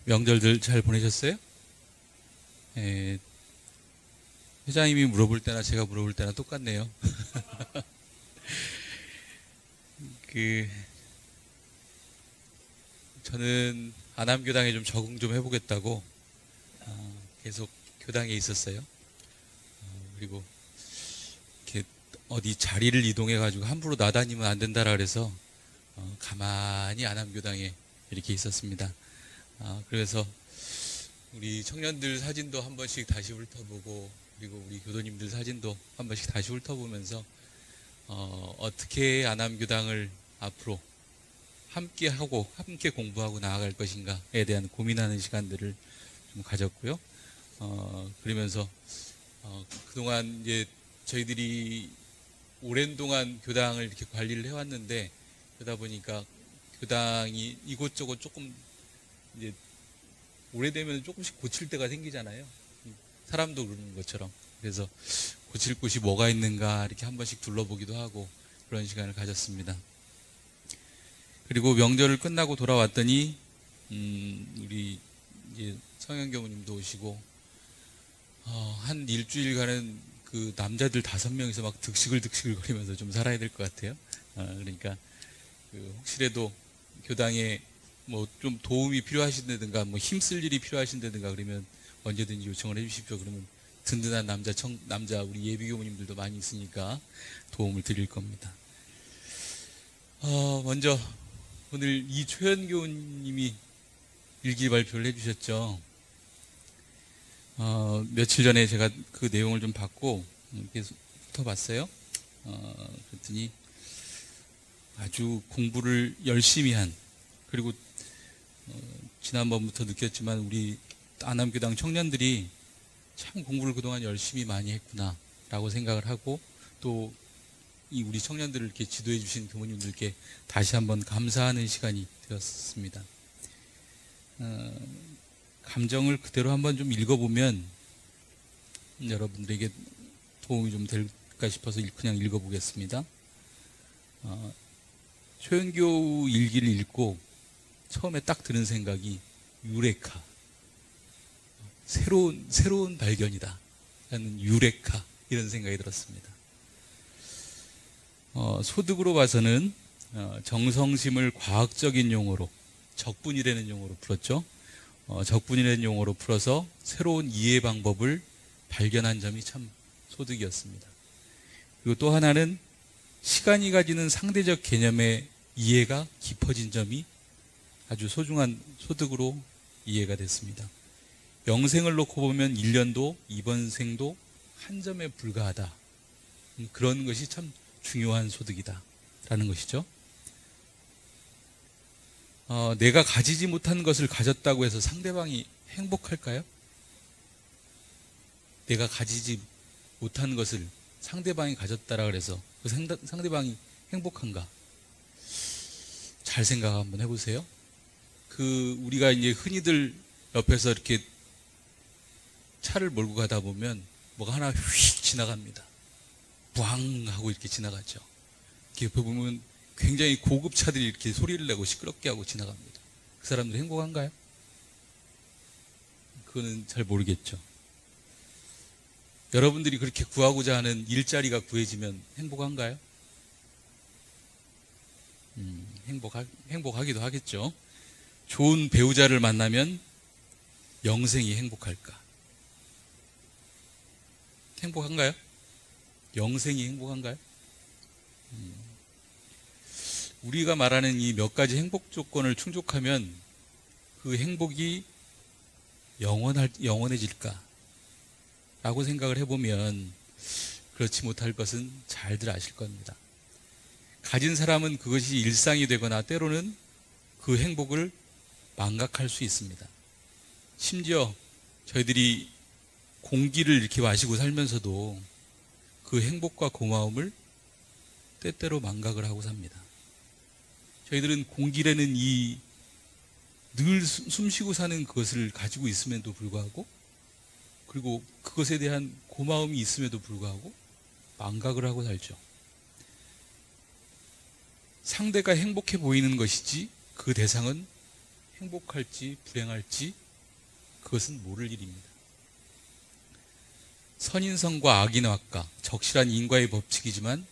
명절들 잘 보내셨어요? 예, 회장님이 물어볼 때나 제가 물어볼 때나 똑같네요. 그 저는 안암교당에 좀 적응 좀 해보겠다고 계속 교당에 있었어요. 그리고 이렇게 어디 자리를 이동해 가지고 함부로 나다니면 안 된다라 그래서 가만히 안암교당에 이렇게 있었습니다. 그래서 우리 청년들 사진도 한 번씩 다시 훑어보고, 그리고 우리 교도님들 사진도 한 번씩 다시 훑어보면서 어떻게 안암교당을 앞으로 함께 하고 함께 공부하고 나아갈 것인가에 대한 고민하는 시간들을 좀 가졌고요. 그러면서 그동안 이제 저희들이 오랜 동안 교당을 이렇게 관리를 해왔는데, 그러다 보니까 교당이 이곳저곳 조금 이제 오래되면 조금씩 고칠 때가 생기잖아요. 사람도 그러는 것처럼. 그래서 고칠 곳이 뭐가 있는가 이렇게 한 번씩 둘러보기도 하고 그런 시간을 가졌습니다. 그리고 명절을 끝나고 돌아왔더니 우리 이제 성현교무님도 오시고 한 일주일간은 그 남자들 5명이서 막 득식을 거리면서 좀 살아야 될 것 같아요. 그러니까 그 혹시라도 교당에 뭐 좀 도움이 필요하신다든가 뭐 힘쓸 일이 필요하신다든가 그러면 언제든지 요청을 해주십시오. 그러면 든든한 남자 우리 예비교무님들도 많이 있으니까 도움을 드릴 겁니다. 먼저 오늘 이초현 교우님이 일기 발표를 해주셨죠. 며칠 전에 제가 그 내용을 좀 받고 이렇게 훑어봤어요. 그랬더니 아주 공부를 열심히 한, 그리고 지난번부터 느꼈지만 우리 안암교당 청년들이 참 공부를 그동안 열심히 많이 했구나 라고 생각을 하고, 또 이 우리 청년들을 이렇게 지도해 주신 교무님들께 다시 한번 감사하는 시간이 되었습니다. 감정을 그대로 한번 좀 읽어보면 여러분들에게 도움이 좀 될까 싶어서 그냥 읽어보겠습니다. 초연교우 일기를 읽고 처음에 딱 드는 생각이 유레카, 새로운 발견이다 라는 유레카, 이런 생각이 들었습니다. 소득으로 봐서는 정성심을 과학적인 용어로, 적분이라는 용어로 풀었죠. 적분이라는 용어로 풀어서 새로운 이해 방법을 발견한 점이 참 소득이었습니다. 그리고 또 하나는 시간이 가지는 상대적 개념의 이해가 깊어진 점이 아주 소중한 소득으로 이해가 됐습니다. 영생을 놓고 보면 1년도, 이번 생도 한 점에 불과하다. 그런 것이 참 중요한 소득이다 라는 것이죠. 내가 가지지 못한 것을 가졌다고 해서 상대방이 행복할까요? 내가 가지지 못한 것을 상대방이 가졌다라 그래서 그 상대방이 행복한가? 잘 생각 한번 해보세요. 우리가 이제 흔히들 옆에서 이렇게 차를 몰고 가다 보면 뭐가 하나 휙 지나갑니다. 부앙 하고 이렇게 지나가죠. 이렇게 보면 굉장히 고급 차들이 이렇게 소리를 내고 시끄럽게 하고 지나갑니다. 그 사람들 행복한가요? 그거는 잘 모르겠죠. 여러분들이 그렇게 구하고자 하는 일자리가 구해지면 행복한가요? 행복하기도 하겠죠. 좋은 배우자를 만나면 영생이 행복할까? 행복한가요? 영생이 행복한가요? 우리가 말하는 이 몇 가지 행복 조건을 충족하면 그 행복이 영원해질까? 라고 생각을 해보면 그렇지 못할 것은 잘들 아실 겁니다. 가진 사람은 그것이 일상이 되거나 때로는 그 행복을 망각할 수 있습니다. 심지어 저희들이 공기를 이렇게 마시고 살면서도 그 행복과 고마움을 때때로 망각을 하고 삽니다. 저희들은 공기라는 이 늘 숨쉬고 사는 그것을 가지고 있음에도 불구하고, 그리고 그것에 대한 고마움이 있음에도 불구하고 망각을 하고 살죠. 상대가 행복해 보이는 것이지 그 대상은 행복할지 불행할지 그것은 모를 일입니다. 선인성과 악인학과, 적실한 인과의 법칙이지만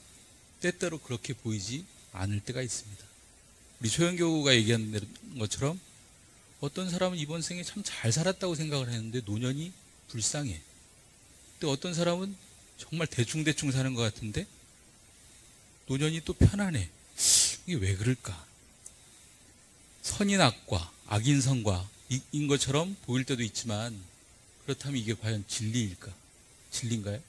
때때로 그렇게 보이지 않을 때가 있습니다. 우리 최영교가 얘기한 것처럼 어떤 사람은 이번 생에 참 잘 살았다고 생각을 했는데 노년이 불쌍해. 근데 어떤 사람은 정말 대충대충 사는 것 같은데 노년이 또 편안해. 이게 왜 그럴까? 선인 악과 악인 선과 인 것처럼 보일 때도 있지만 그렇다면 이게 과연 진리일까? 진리인가요?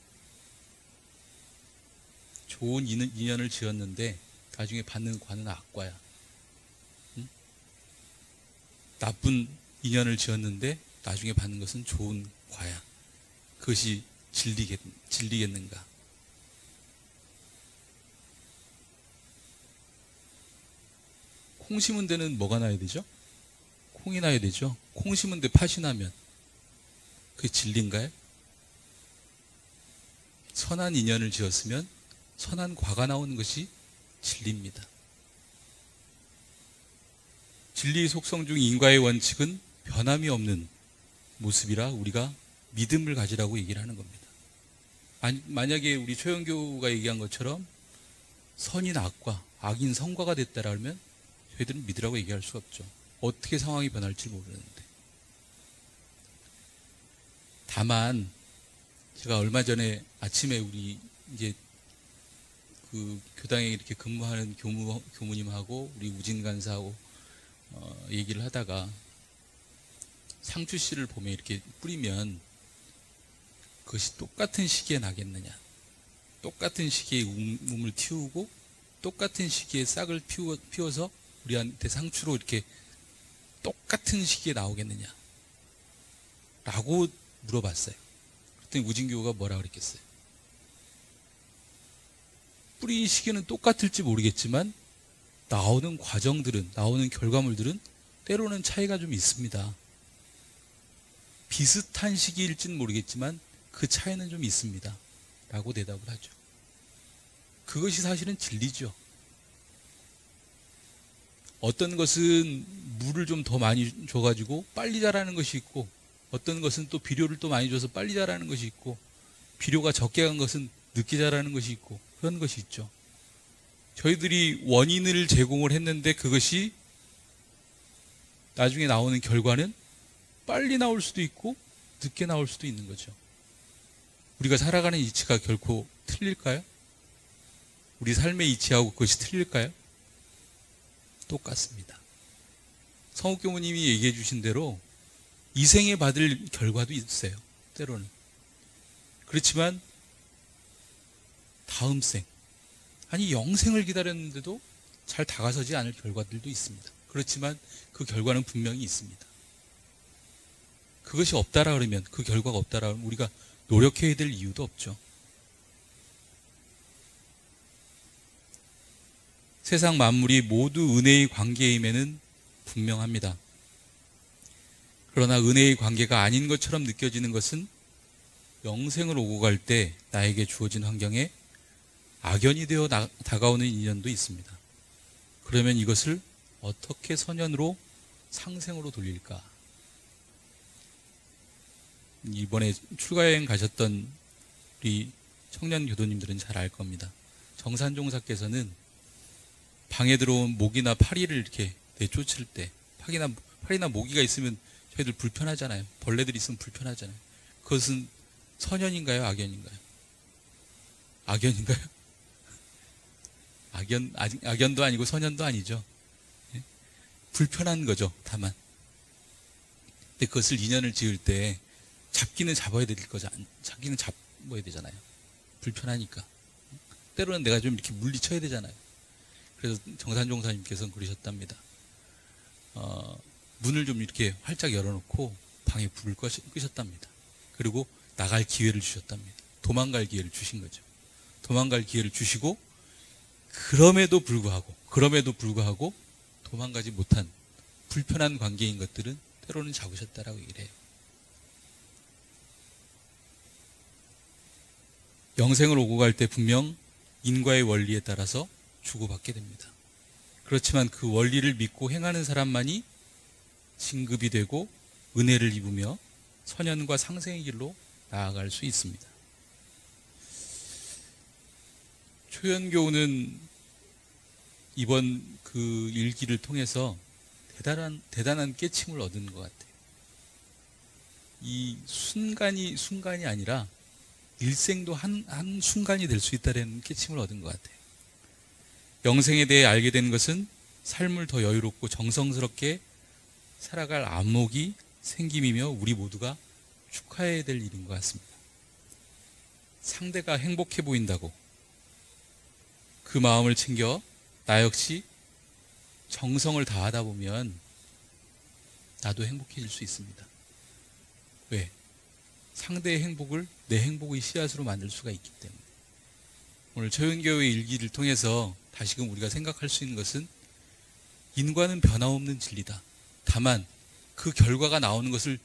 좋은 인연을 지었는데 나중에 받는 과는 악과야. 응? 나쁜 인연을 지었는데 나중에 받는 것은 좋은 과야. 그것이 진리겠는가? 콩 심은 데는 뭐가 나야 되죠? 콩이 나야 되죠. 콩 심은 데 팥이 나면 그게 진리인가요? 선한 인연을 지었으면 선한 과가 나오는 것이 진리입니다. 진리의 속성 중 인과의 원칙은 변함이 없는 모습이라 우리가 믿음을 가지라고 얘기를 하는 겁니다. 만약에 우리 최영교가 얘기한 것처럼 선인 악과 악인 성과가 됐다라면 저희들은 믿으라고 얘기할 수 없죠. 어떻게 상황이 변할지 모르는데. 다만 제가 얼마 전에 아침에 우리 이제 그 교당에 이렇게 근무하는 교무님하고 우리 우진 간사하고 얘기를 하다가 상추 씨를 봄에 이렇게 뿌리면 그것이 똑같은 시기에 나겠느냐, 똑같은 시기에 움을 틔우고 똑같은 시기에 싹을 피워서 우리한테 상추로 이렇게 똑같은 시기에 나오겠느냐 라고 물어봤어요. 그랬더니 우진교가 뭐라 그랬겠어요? 뿌리 시기는 똑같을지 모르겠지만 나오는 과정들은, 나오는 결과물들은 때로는 차이가 좀 있습니다. 비슷한 시기일지는 모르겠지만 그 차이는 좀 있습니다 라고 대답을 하죠. 그것이 사실은 진리죠. 어떤 것은 물을 좀 더 많이 줘가지고 빨리 자라는 것이 있고, 어떤 것은 또 비료를 또 많이 줘서 빨리 자라는 것이 있고, 비료가 적게 간 것은 늦게 자라는 것이 있고, 그런 것이 있죠. 저희들이 원인을 제공을 했는데 그것이 나중에 나오는 결과는 빨리 나올 수도 있고 늦게 나올 수도 있는 거죠. 우리가 살아가는 이치가 결코 틀릴까요? 우리 삶의 이치하고 그것이 틀릴까요? 똑같습니다. 성옥교무님이 얘기해 주신 대로 이 생에 받을 결과도 있어요. 때로는. 그렇지만 다음 생, 아니 영생을 기다렸는데도 잘 다가서지 않을 결과들도 있습니다. 그렇지만 그 결과는 분명히 있습니다. 그것이 없다라 그러면, 그 결과가 없다라 그러면 우리가 노력해야 될 이유도 없죠. 세상 만물이 모두 은혜의 관계임에는 분명합니다. 그러나 은혜의 관계가 아닌 것처럼 느껴지는 것은 영생을 오고 갈 때 나에게 주어진 환경에 악연이 되어 다가오는 인연도 있습니다. 그러면 이것을 어떻게 선연으로 상생으로 돌릴까? 이번에 출가여행 가셨던 우리 청년 교도님들은 잘 알 겁니다. 정산종사께서는 방에 들어온 모기나 파리를 이렇게 내쫓을 때, 파리나 모기가 있으면 저희들 불편하잖아요. 벌레들이 있으면 불편하잖아요. 그것은 선연인가요? 악연인가요? 악연인가요? 악연도 아니고 선연도 아니죠. 예? 불편한 거죠, 다만. 근데 그것을 인연을 지을 때 잡기는 잡아야 될 거잖아요. 잡기는 잡아야 되잖아요. 불편하니까. 때로는 내가 좀 이렇게 물리쳐야 되잖아요. 그래서 정산종사님께서는 그러셨답니다. 문을 좀 이렇게 활짝 열어놓고 방에 불을 끄셨답니다. 그리고 나갈 기회를 주셨답니다. 도망갈 기회를 주신 거죠. 도망갈 기회를 주시고 그럼에도 불구하고 도망가지 못한 불편한 관계인 것들은 때로는 잡으셨다라고 얘기를 해요. 영생을 오고 갈 때 분명 인과의 원리에 따라서 주고받게 됩니다. 그렇지만 그 원리를 믿고 행하는 사람만이 진급이 되고 은혜를 입으며 선연과 상생의 길로 나아갈 수 있습니다. 초연교우는 이번 그 일기를 통해서 대단한 깨침을 얻은 것 같아요. 이 순간이 아니라 일생도 한 순간이 될 수 있다는 깨침을 얻은 것 같아요. 영생에 대해 알게 된 것은 삶을 더 여유롭고 정성스럽게 살아갈 안목이 생김이며 우리 모두가 축하해야 될 일인 것 같습니다. 상대가 행복해 보인다고 그 마음을 챙겨 나 역시 정성을 다하다 보면 나도 행복해질 수 있습니다. 왜? 상대의 행복을 내 행복의 씨앗으로 만들 수가 있기 때문에. 오늘 초연교우의 일기를 통해서 다시금 우리가 생각할 수 있는 것은 인과는 변함없는 진리다. 다만 그 결과가 나오는 것을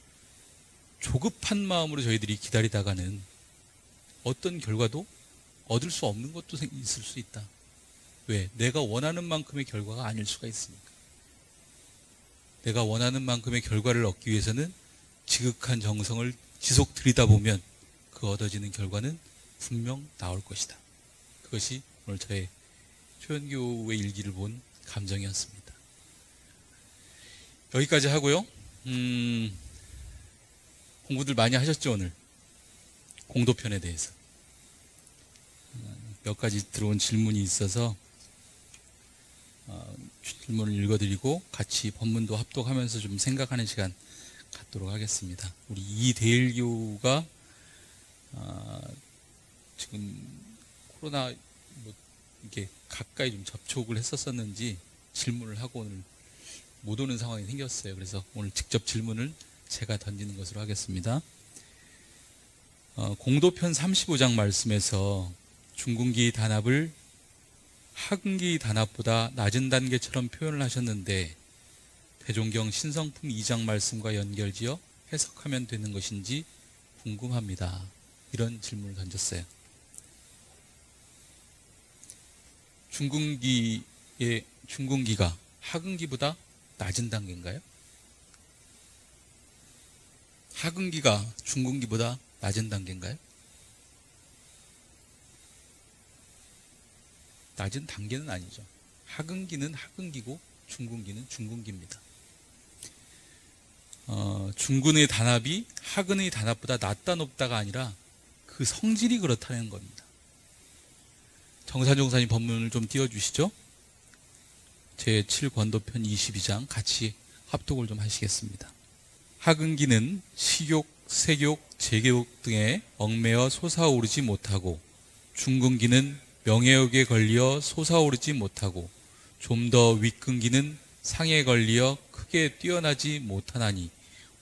조급한 마음으로 저희들이 기다리다가는 어떤 결과도 얻을 수 없는 것도 있을 수 있다. 왜? 내가 원하는 만큼의 결과가 아닐 수가 있으니까. 내가 원하는 만큼의 결과를 얻기 위해서는 지극한 정성을 지속 들이다 보면 그 얻어지는 결과는 분명 나올 것이다. 그것이 오늘 저의 초연교우의 일기를 본 감정이었습니다. 여기까지 하고요. 공부들 많이 하셨죠, 오늘? 공도편에 대해서. 몇 가지 들어온 질문이 있어서 질문을 읽어드리고 같이 본문도 합독하면서 좀 생각하는 시간 갖도록 하겠습니다. 우리 이대일교우가 지금 코로나 이렇게 가까이 좀 접촉을 했었는지 질문을 하고 오늘 못 오는 상황이 생겼어요. 그래서 오늘 직접 질문을 제가 던지는 것으로 하겠습니다. 공도편 35장 말씀에서 중군기 단합을 하근기 단합보다 낮은 단계처럼 표현을 하셨는데 대종경 신성품 2장 말씀과 연결지어 해석하면 되는 것인지 궁금합니다. 이런 질문을 던졌어요. 중군기가 하근기보다 낮은 단계인가요? 하근기가 중군기보다 낮은 단계인가요? 낮은 단계는 아니죠. 하근기는 하근기고 중군기는 중군기입니다. 중군의 단합이 하근의 단합보다 낮다 높다가 아니라 그 성질이 그렇다는 겁니다. 정산종사님 법문을 좀 띄워주시죠. 제7권도편 22장 같이 합독을 좀 하시겠습니다. 하근기는 식욕, 색욕, 제욕 등에 얽매여 솟아오르지 못하고 중근기는 명예욕에 걸려 솟아오르지 못하고 좀 더 윗근기는 상에 걸려 크게 뛰어나지 못하나니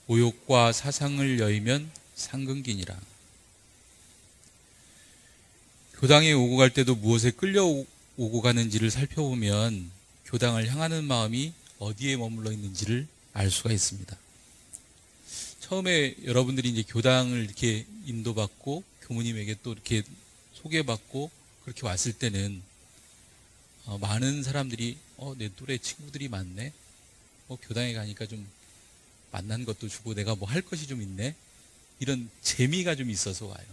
오욕과 사상을 여의면 상근기니라. 교당에 오고 갈 때도 무엇에 끌려오고 가는지를 살펴보면 교당을 향하는 마음이 어디에 머물러 있는지를 알 수가 있습니다. 처음에 여러분들이 이제 교당을 이렇게 인도받고 교무님에게 또 이렇게 소개받고 그렇게 왔을 때는 많은 사람들이 내 또래 친구들이 많네. 교당에 가니까 좀 만난 것도 주고 내가 뭐 할 것이 좀 있네. 이런 재미가 좀 있어서 와요.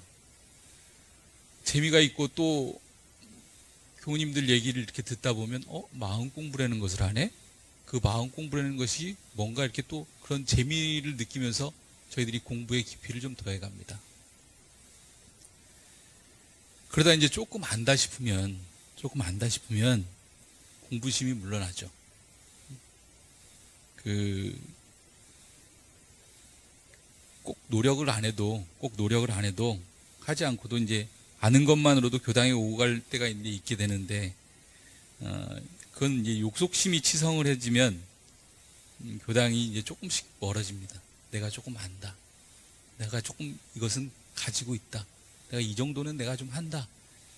재미가 있고 또 교우님들 얘기를 이렇게 듣다 보면 마음 공부라는 것을 하네. 그 마음 공부라는 것이 뭔가 이렇게 또 그런 재미를 느끼면서 저희들이 공부의 깊이를 좀 더해갑니다. 그러다 이제 조금 안다 싶으면 공부심이 물러나죠. 꼭 노력을 안 해도 하지 않고도 이제 아는 것만으로도 교당에 오고 갈 때가 이제 있게 되는데, 그건 이제 욕속심이 치성을 해지면 교당이 이제 조금씩 멀어집니다. 내가 조금 안다. 내가 조금 이것은 가지고 있다. 내가 이 정도는 내가 좀 한다.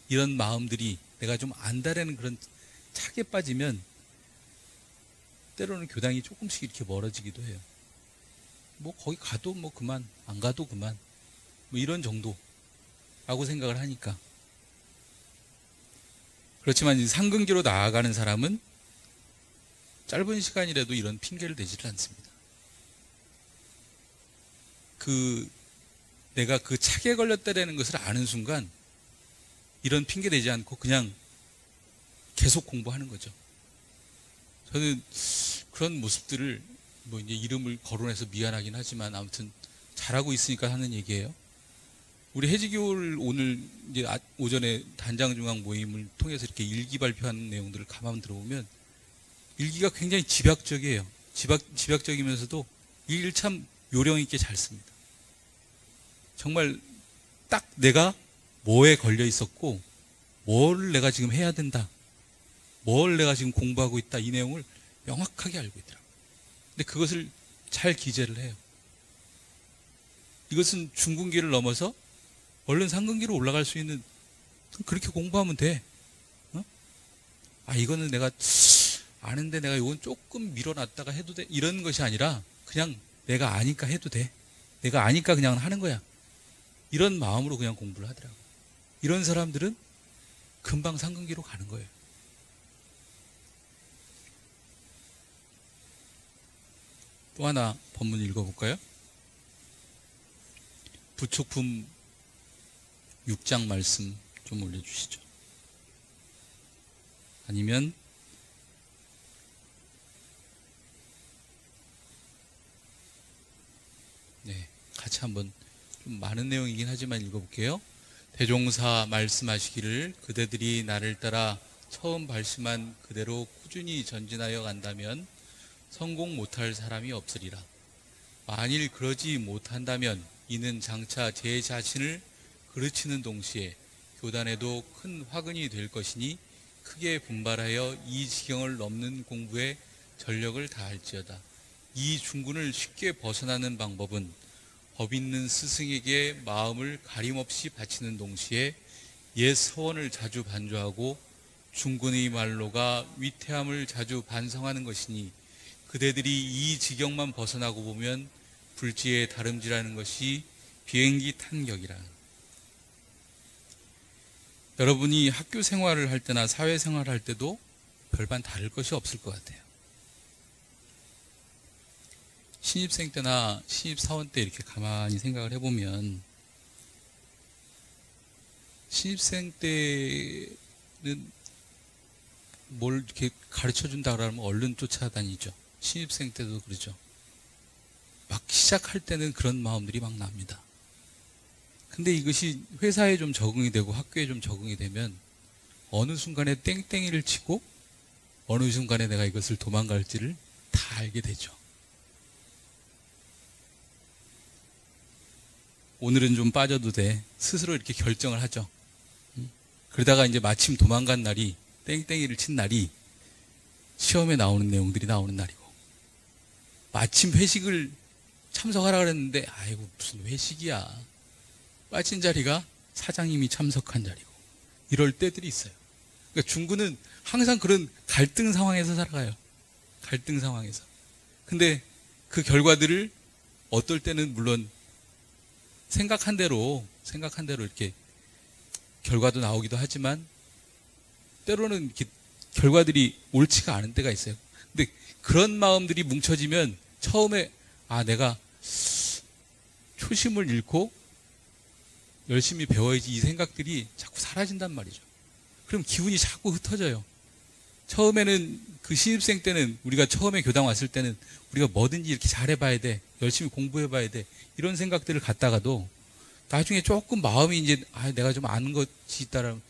이런 마음들이 내가 좀 안다라는 그런 착에 빠지면 때로는 교당이 조금씩 이렇게 멀어지기도 해요. 뭐 거기 가도 뭐 그만, 안 가도 그만, 뭐 이런 정도라고 생각을 하니까. 그렇지만 이제 상근기로 나아가는 사람은 짧은 시간이라도 이런 핑계를 대지를 않습니다. 그 내가 그 착에 걸렸다라는 것을 아는 순간 이런 핑계 대지 않고 그냥 계속 공부하는 거죠. 저는 그런 모습들을 뭐 이제 이름을 거론해서 미안하긴 하지만 아무튼 잘하고 있으니까 하는 얘기예요. 우리 해지교를 오늘 이제 오전에 단장중앙 모임을 통해서 이렇게 일기 발표하는 내용들을 가만 들어보면 일기가 굉장히 집약적이에요. 집약적이면서도 일기를 참 요령 있게 잘 씁니다. 정말 딱 내가 뭐에 걸려 있었고 뭘 내가 지금 해야 된다, 뭘 내가 지금 공부하고 있다, 이 내용을 명확하게 알고 있더라고요. 근데 그것을 잘 기재를 해요. 이것은 중근기를 넘어서 얼른 상근기로 올라갈 수 있는, 그렇게 공부하면 돼. 어? 아, 이거는 내가 아는데 내가 이건 조금 밀어놨다가 해도 돼, 이런 것이 아니라 그냥 내가 아니까 해도 돼, 내가 아니까 그냥 하는 거야, 이런 마음으로 그냥 공부를 하더라고요. 이런 사람들은 금방 상근기로 가는 거예요. 또 하나 본문 읽어볼까요? 부촉품 6장 말씀 좀 올려주시죠. 아니면 네, 같이 한번, 좀 많은 내용이긴 하지만 읽어볼게요. 대종사 말씀하시기를 그대들이 나를 따라 처음 발심한 그대로 꾸준히 전진하여 간다면 성공 못할 사람이 없으리라. 만일 그러지 못한다면 이는 장차 제 자신을 그르치는 동시에 교단에도 큰 화근이 될 것이니 크게 분발하여 이 지경을 넘는 공부에 전력을 다할지어다. 이 중군을 쉽게 벗어나는 방법은 법 있는 스승에게 마음을 가림없이 바치는 동시에 옛 서원을 자주 반조하고 중군의 말로가 위태함을 자주 반성하는 것이니 그대들이 이 지경만 벗어나고 보면 불지에 다름질하는 것이 비행기 탄 격이라. 여러분이 학교 생활을 할 때나 사회 생활을 할 때도 별반 다를 것이 없을 것 같아요. 신입생 때나 신입사원 때 이렇게 가만히 생각을 해보면, 신입생 때는 뭘 이렇게 가르쳐 준다 그러면 얼른 쫓아다니죠. 신입생 때도 그러죠. 막 시작할 때는 그런 마음들이 막 납니다. 근데 이것이 회사에 좀 적응이 되고 학교에 좀 적응이 되면 어느 순간에 땡땡이를 치고 어느 순간에 내가 이것을 도망갈지를 다 알게 되죠. 오늘은 좀 빠져도 돼, 스스로 이렇게 결정을 하죠. 그러다가 이제 마침 도망간 날이, 땡땡이를 친 날이 시험에 나오는 내용들이 나오는 날이고, 마침 회식을 참석하라 그랬는데 아이고 무슨 회식이야, 빠진 자리가 사장님이 참석한 자리고, 이럴 때들이 있어요. 그러니까 중구는 항상 그런 갈등 상황에서 살아가요. 갈등 상황에서. 근데 그 결과들을 어떨 때는 물론 생각한 대로 이렇게 결과도 나오기도 하지만 때로는 이렇게 결과들이 옳지가 않은 때가 있어요. 근데 그런 마음들이 뭉쳐지면 처음에 내가 초심을 잃고 열심히 배워야지, 이 생각들이 자꾸 사라진단 말이죠. 그럼 기운이 자꾸 흩어져요. 처음에는 그 신입생 때는, 우리가 처음에 교당 왔을 때는 우리가 뭐든지 이렇게 잘해봐야 돼, 열심히 공부해봐야 돼, 이런 생각들을 갖다가도 나중에 조금 마음이 이제 내가 좀 아는 것이 있다라면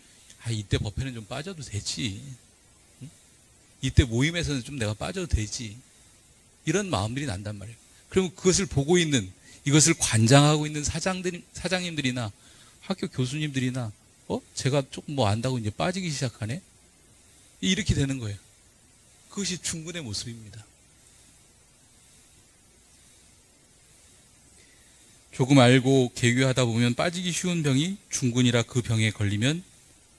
이때 법회는 좀 빠져도 되지, 응? 이때 모임에서는 좀 내가 빠져도 되지, 이런 마음들이 난단 말이에요. 그럼 그것을 보고 있는, 이것을 관장하고 있는 사장님들이나 학교 교수님들이나 제가 조금 뭐 안다고 이제 빠지기 시작하네, 이렇게 되는 거예요. 그것이 중군의 모습입니다. 조금 알고 개교하다 보면 빠지기 쉬운 병이 중군이라 그 병에 걸리면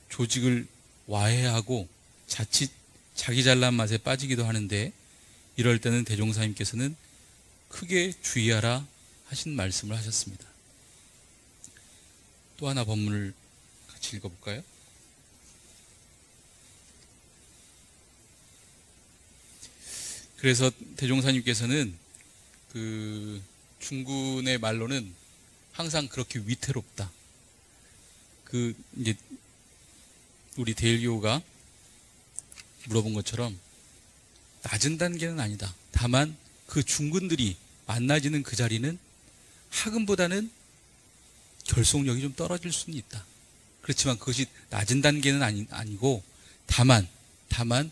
조직을 와해하고 자칫 자기 잘난 맛에 빠지기도 하는데, 이럴 때는 대종사님께서는 크게 주의하라 하신 말씀을 하셨습니다. 또 하나 본문을 같이 읽어볼까요? 그래서 대종사님께서는 그 중군의 말로는 항상 그렇게 위태롭다. 이제 우리 데일교가 물어본 것처럼 낮은 단계는 아니다. 다만 그 중군들이 만나지는 그 자리는 하근보다는 결속력이 좀 떨어질 수는 있다. 그렇지만 그것이 낮은 단계는 아니고 다만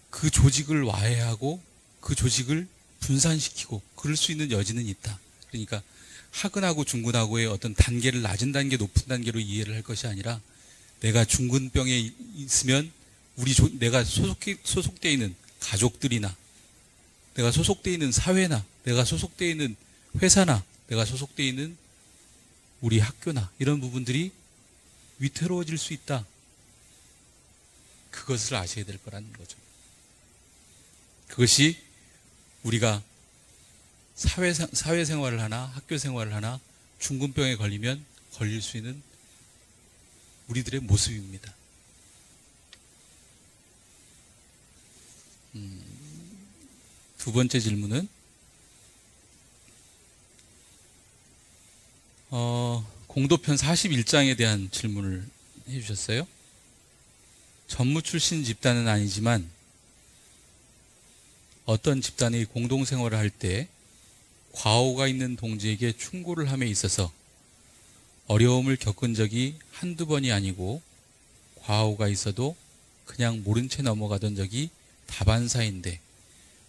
그 조직을 와해하고 그 조직을 분산시키고 그럴 수 있는 여지는 있다. 그러니까 하근하고 중군하고의 어떤 단계를 낮은 단계, 높은 단계로 이해를 할 것이 아니라 내가 중군병에 있으면 내가 소속되어 있는 가족들이나 내가 소속되어 있는 사회나 내가 소속되어 있는 회사나 내가 소속되어 있는 우리 학교나 이런 부분들이 위태로워질 수 있다. 그것을 아셔야 될 거라는 거죠. 그것이 우리가 사회생활을 하나 학교 생활을 하나 중군병에 걸리면 걸릴 수 있는 우리들의 모습입니다. 두 번째 질문은 공도편 41장에 대한 질문을 해주셨어요. 전무 출신 집단은 아니지만 어떤 집단이 공동생활을 할 때 과오가 있는 동지에게 충고를 함에 있어서 어려움을 겪은 적이 한두 번이 아니고 과오가 있어도 그냥 모른 채 넘어가던 적이 다반사인데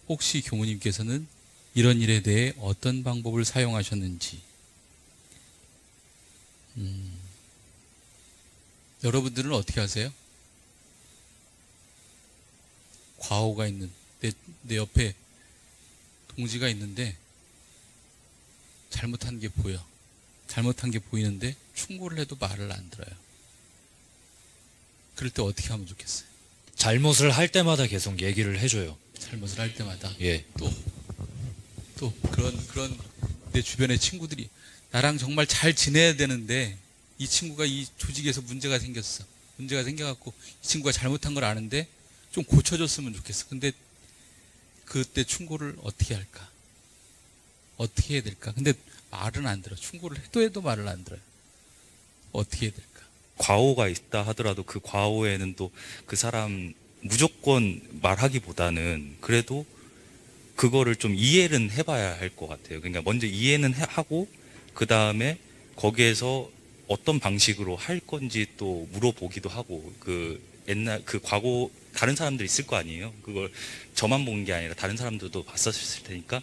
혹시 교무님께서는 이런 일에 대해 어떤 방법을 사용하셨는지. 여러분들은 어떻게 하세요? 과오가 있는 내 옆에 동지가 있는데 잘못한 게 보여. 잘못한 게 보이는데 충고를 해도 말을 안 들어요. 그럴 때 어떻게 하면 좋겠어요? 잘못을 할 때마다 계속 얘기를 해줘요. 잘못을 할 때마다. 예. 또 그런 내 주변의 친구들이 나랑 정말 잘 지내야 되는데 이 친구가 이 조직에서 문제가 생겼어. 문제가 생겨갖고 이 친구가 잘못한 걸 아는데 좀 고쳐줬으면 좋겠어. 근데 그때 충고를 어떻게 할까? 어떻게 해야 될까? 근데 말은 안 들어. 충고를 해도 말을 안 들어요. 어떻게 해야 될까? 과오가 있다 하더라도 그 과오에는 또 그 사람 무조건 말하기보다는 그래도 그거를 좀 이해는 해봐야 할 것 같아요. 그러니까 먼저 이해는 하고 그 다음에 거기에서 어떤 방식으로 할 건지 또 물어보기도 하고 그 옛날 그 과거 다른 사람들 있을 거 아니에요. 그걸 저만 본 게 아니라 다른 사람들도 봤었을 테니까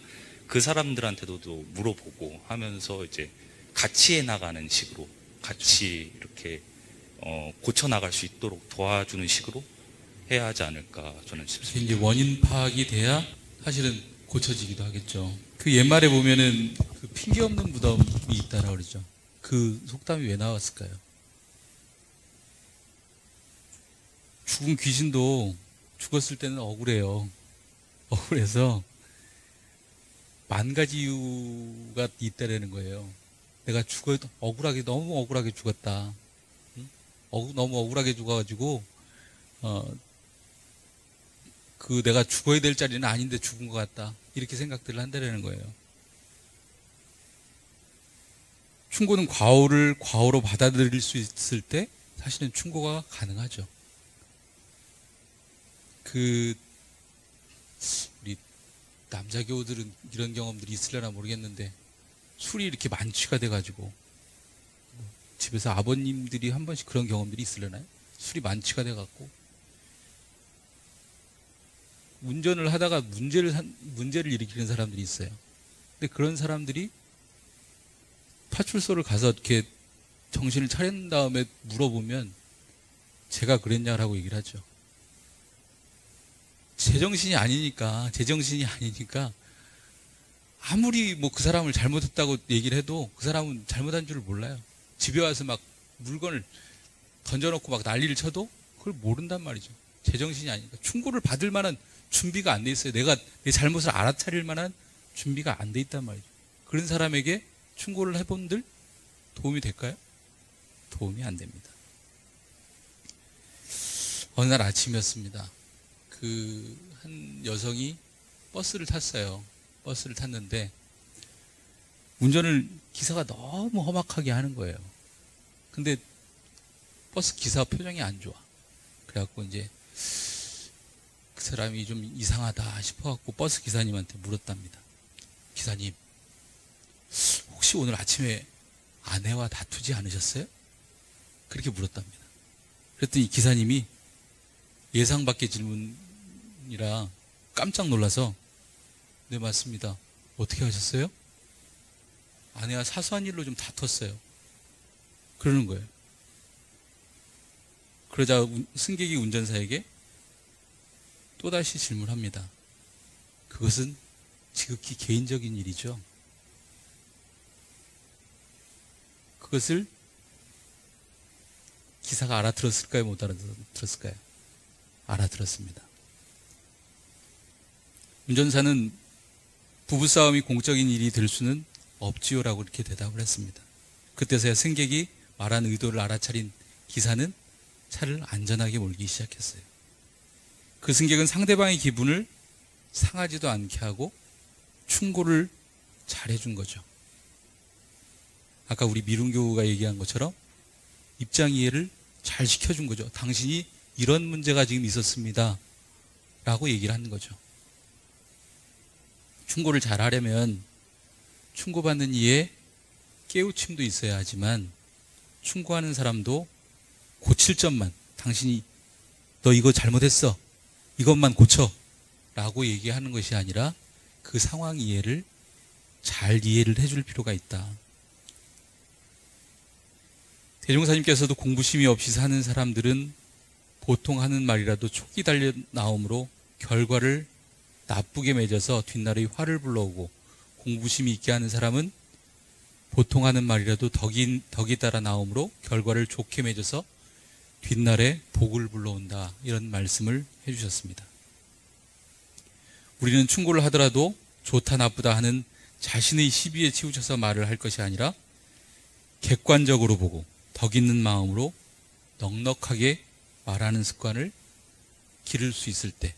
그 사람들한테도 또 물어보고 하면서 이제 같이 해나가는 식으로 같이 이렇게 고쳐 나갈 수 있도록 도와주는 식으로 해야 하지 않을까 저는 싶습니다. 이제 원인 파악이 돼야 사실은 고쳐지기도 하겠죠. 그 옛말에 보면은 그 핑계 없는 무덤이 있다라고 그러죠. 그 속담이 왜 나왔을까요? 죽은 귀신도 죽었을 때는 억울해요. 억울해서 만 가지 이유가 있다라는 거예요. 내가 억울하게, 너무 억울하게 죽었다. 응? 너무 억울하게 죽어가지고, 내가 죽어야 될 자리는 아닌데 죽은 것 같다. 이렇게 생각들을 한다라는 거예요. 충고는 과오로 받아들일 수 있을 때 사실은 충고가 가능하죠. 우리 남자 교우들은 이런 경험들이 있으려나 모르겠는데 술이 이렇게 만취가 돼가지고 집에서 아버님들이 한 번씩 그런 경험들이 있으려나요? 술이 만취가 돼갖고 운전을 하다가 문제를 일으키는 사람들이 있어요. 근데 그런 사람들이 파출소를 가서 이렇게 정신을 차린 다음에 물어보면 제가 그랬냐라고 얘기를 하죠. 제정신이 아니니까 아무리 뭐 그 사람을 잘못했다고 얘기를 해도 그 사람은 잘못한 줄을 몰라요. 집에 와서 막 물건을 던져놓고 막 난리를 쳐도 그걸 모른단 말이죠. 제정신이 아니니까. 충고를 받을 만한 준비가 안 돼 있어요. 내가 내 잘못을 알아차릴 만한 준비가 안 돼 있단 말이죠. 그런 사람에게 충고를 해본들 도움이 될까요? 도움이 안 됩니다. 어느 날 아침이었습니다. 한 여성이 버스를 탔어요. 버스를 탔는데 운전을 기사가 너무 험악하게 하는 거예요. 근데 버스 기사 표정이 안 좋아. 그래갖고 이제 그 사람이 좀 이상하다 싶어갖고 버스 기사님한테 물었답니다. 기사님, 혹시 오늘 아침에 아내와 다투지 않으셨어요? 그렇게 물었답니다. 그랬더니 기사님이 예상 밖의 질문이라 깜짝 놀라서 네, 맞습니다. 어떻게 하셨어요? 아내와 사소한 일로 좀 다퉜어요. 그러는 거예요. 그러자 승객이 운전사에게 또다시 질문합니다. 그것은 지극히 개인적인 일이죠. 그것을 기사가 알아들었을까요? 못 알아들었을까요? 알아들었습니다. 운전사는 부부싸움이 공적인 일이 될 수는 없지요라고 이렇게 대답을 했습니다. 그때서야 승객이 말한 의도를 알아차린 기사는 차를 안전하게 몰기 시작했어요. 그 승객은 상대방의 기분을 상하지도 않게 하고 충고를 잘해준 거죠. 아까 우리 미룬교우가 얘기한 것처럼 입장 이해를 잘 시켜준 거죠. 당신이 이런 문제가 지금 있었습니다 라고 얘기를 하는 거죠. 충고를 잘 하려면 충고받는 이에 깨우침도 있어야 하지만 충고하는 사람도 고칠 점만, 당신이 너 이거 잘못했어, 이것만 고쳐 라고 얘기하는 것이 아니라 그 상황 이해를 잘 이해를 해줄 필요가 있다. 대종사님께서도 공부심이 없이 사는 사람들은 보통 하는 말이라도 촉이 달려 나오므로 결과를 나쁘게 맺어서 뒷날에 화를 불러오고, 공부심이 있게 하는 사람은 보통 하는 말이라도 덕이 따라 나오므로 결과를 좋게 맺어서 뒷날에 복을 불러온다. 이런 말씀을 해주셨습니다. 우리는 충고를 하더라도 좋다 나쁘다 하는 자신의 시비에 치우쳐서 말을 할 것이 아니라 객관적으로 보고 덕 있는 마음으로 넉넉하게 말하는 습관을 기를 수 있을 때,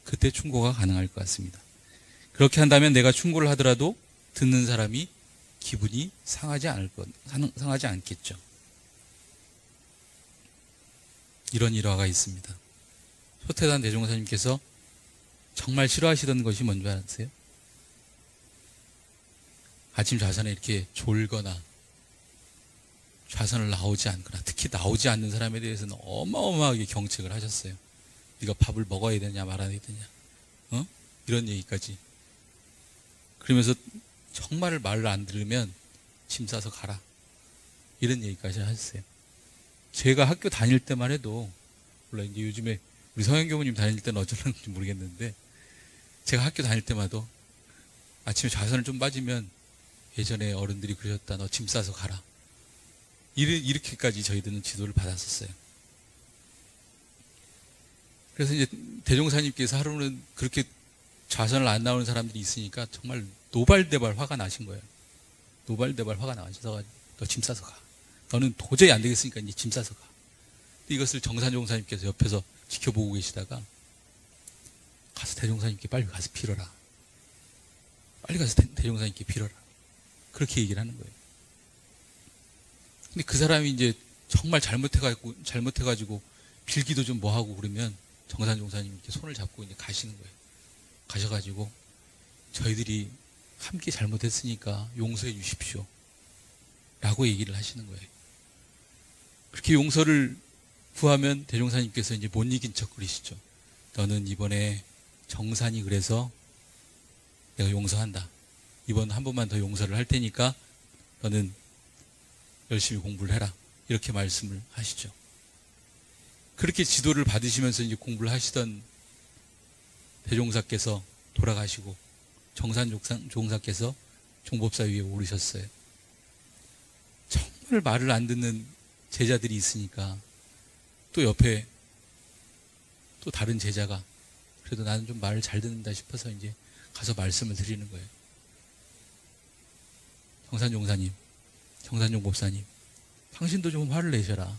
그때 충고가 가능할 것 같습니다. 그렇게 한다면 내가 충고를 하더라도 듣는 사람이 기분이 상하지 않겠죠. 이런 일화가 있습니다. 소태단 대종사님께서 정말 싫어하시던 것이 뭔지 아세요? 아침 좌선에 이렇게 졸거나 좌선을 나오지 않거나, 특히 나오지 않는 사람에 대해서는 어마어마하게 경책을 하셨어요. 네가 밥을 먹어야 되냐 말아야 되냐, 이런 얘기까지. 그러면서 정말 말을 안 들으면 짐 싸서 가라, 이런 얘기까지 하셨어요. 제가 학교 다닐 때만 해도, 물론 이제 요즘에 우리 성현교무님 다닐 때는 어쩌는지 모르겠는데, 제가 학교 다닐 때마다 아침에 좌선을 좀 빠지면 예전에 어른들이 그러셨다, 너 짐 싸서 가라, 이렇게까지 저희들은 지도를 받았었어요. 그래서 이제 대종사님께서 하루는 그렇게 좌선을 안 나오는 사람들이 있으니까 정말 노발대발 화가 나신 거예요. 노발대발 화가 나셔서 너 짐 싸서 가. 너는 도저히 안 되겠으니까 이제 짐 싸서 가. 이것을 정산종사님께서 옆에서 지켜보고 계시다가 가서 대종사님께 빨리 가서 빌어라. 빨리 가서 대종사님께 빌어라. 그렇게 얘기를 하는 거예요. 근데 그 사람이 이제 정말 잘못해가지고 빌기도 좀 뭐하고 그러면 정산종사님 이렇게 손을 잡고 이제 가시는 거예요. 가셔가지고 저희들이 함께 잘못했으니까 용서해 주십시오 라고 얘기를 하시는 거예요. 그렇게 용서를 구하면 대종사님께서 이제 못 이긴 척 그러시죠. 너는 이번에 정산이 그래서 내가 용서한다. 이번 한 번만 더 용서를 할 테니까 너는 열심히 공부를 해라. 이렇게 말씀을 하시죠. 그렇게 지도를 받으시면서 이제 공부를 하시던 대종사께서 돌아가시고 정산종사께서 종법사 위에 오르셨어요. 정말 말을 안 듣는 제자들이 있으니까 또 옆에 또 다른 제자가 그래도 나는 좀 말을 잘 듣는다 싶어서 이제 가서 말씀을 드리는 거예요. 정산종사님, 정산종법사님, 당신도 좀 화를 내셔라.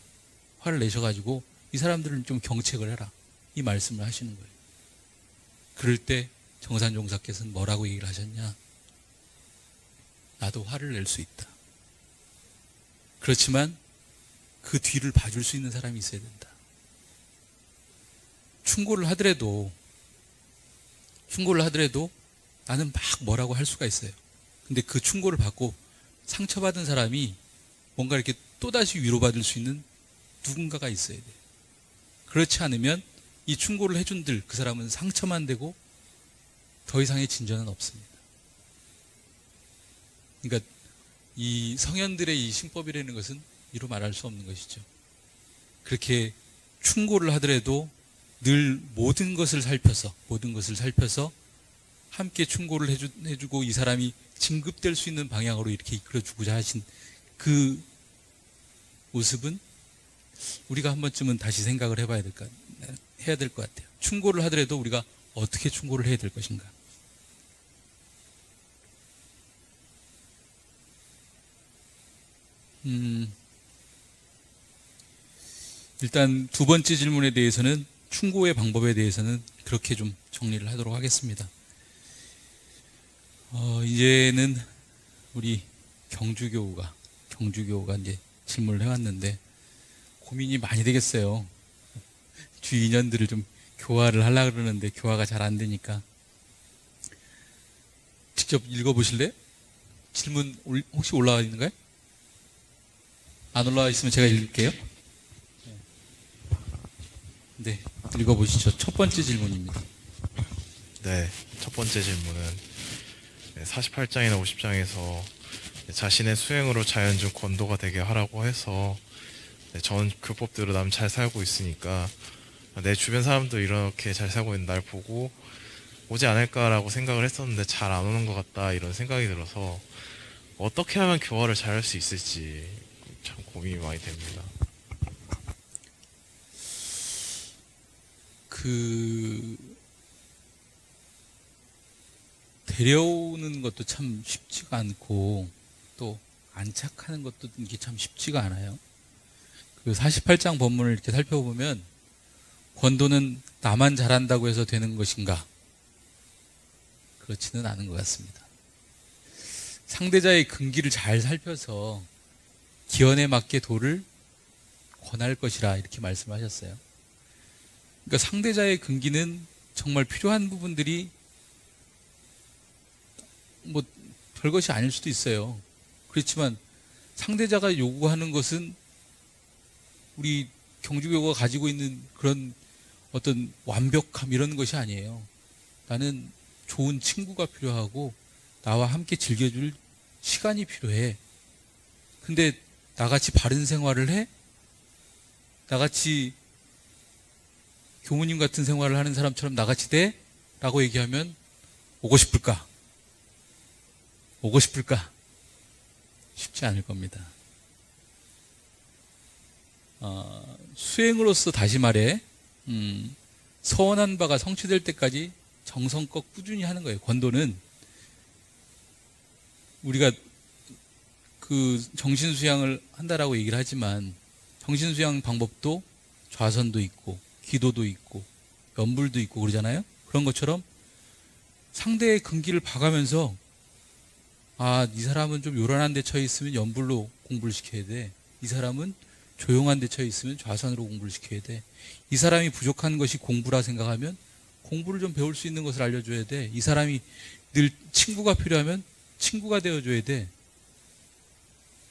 화를 내셔가지고 이 사람들은 좀 경책을 해라. 이 말씀을 하시는 거예요. 그럴 때 정산종사께서는 뭐라고 얘기를 하셨냐? 나도 화를 낼 수 있다. 그렇지만 그 뒤를 봐줄 수 있는 사람이 있어야 된다. 충고를 하더라도 나는 막 뭐라고 할 수가 있어요. 근데 그 충고를 받고 상처받은 사람이 뭔가 이렇게 또다시 위로받을 수 있는 누군가가 있어야 돼요. 그렇지 않으면 이 충고를 해준들 그 사람은 상처만 되고 더 이상의 진전은 없습니다. 그러니까 이 성현들의 이 신법이라는 것은 이루 말할 수 없는 것이죠. 그렇게 충고를 하더라도 늘 모든 것을 살펴서 함께 충고를 해주고 이 사람이 진급될 수 있는 방향으로 이렇게 이끌어주고자 하신 그 모습은 우리가 한 번쯤은 다시 생각을 해야 될 것 같아요. 충고를 하더라도 우리가 어떻게 충고를 해야 될 것인가. 일단 두 번째 질문에 대해서는 충고의 방법에 대해서는 그렇게 좀 정리를 하도록 하겠습니다. 이제는 우리 경주교우가 이제 질문을 해왔는데 고민이 많이 되겠어요. 주인연들을 좀 교화를 하려고 그러는데 교화가 잘 안 되니까 직접 읽어보실래요? 질문 혹시 올라와 있는가요? 안 올라와 있으면 제가 읽을게요. 네, 읽어보시죠. 첫 번째 질문입니다. 네, 첫 번째 질문은 48장이나 50장에서 자신의 수행으로 자연 중 권도가 되게 하라고 해서 전 그 법대로 남 잘 살고 있으니까 내 주변 사람도 이렇게 잘 살고 있는 날 보고 오지 않을까라고 생각을 했었는데 잘 안 오는 것 같다 이런 생각이 들어서 어떻게 하면 교화를 잘 할 수 있을지 참 고민이 많이 됩니다. 데려오는 것도 참 쉽지가 않고 또 안착하는 것도 이게 참 쉽지가 않아요. 그 48장 본문을 이렇게 살펴보면 권도는 나만 잘한다고 해서 되는 것인가? 그렇지는 않은 것 같습니다. 상대자의 근기를 잘 살펴서 기원에 맞게 도를 권할 것이라 이렇게 말씀하셨어요. 그러니까 상대자의 근기는 정말 필요한 부분들이 뭐 별것이 아닐 수도 있어요. 그렇지만 상대자가 요구하는 것은 우리 경주교가 가지고 있는 그런 어떤 완벽함 이런 것이 아니에요. 나는 좋은 친구가 필요하고 나와 함께 즐겨줄 시간이 필요해. 근데 나같이 바른 생활을 해? 나같이 교무님 같은 생활을 하는 사람처럼 나같이 돼? 라고 얘기하면 오고 싶을까? 쉽지 않을 겁니다. 수행으로서 다시 말해 서원한 바가 성취될 때까지 정성껏 꾸준히 하는 거예요. 권도는 우리가 그 정신수양을 한다라고 얘기를 하지만 정신수양 방법도 좌선도 있고 기도도 있고 연불도 있고 그러잖아요. 그런 것처럼 상대의 근기를 봐가면서 이 사람은 좀 요란한 데 처해 있으면 연불로 공부를 시켜야 돼. 이 사람은 조용한 데 처해 있으면 좌선으로 공부를 시켜야 돼. 이 사람이 부족한 것이 공부라 생각하면 공부를 좀 배울 수 있는 것을 알려줘야 돼. 이 사람이 늘 친구가 필요하면 친구가 되어줘야 돼.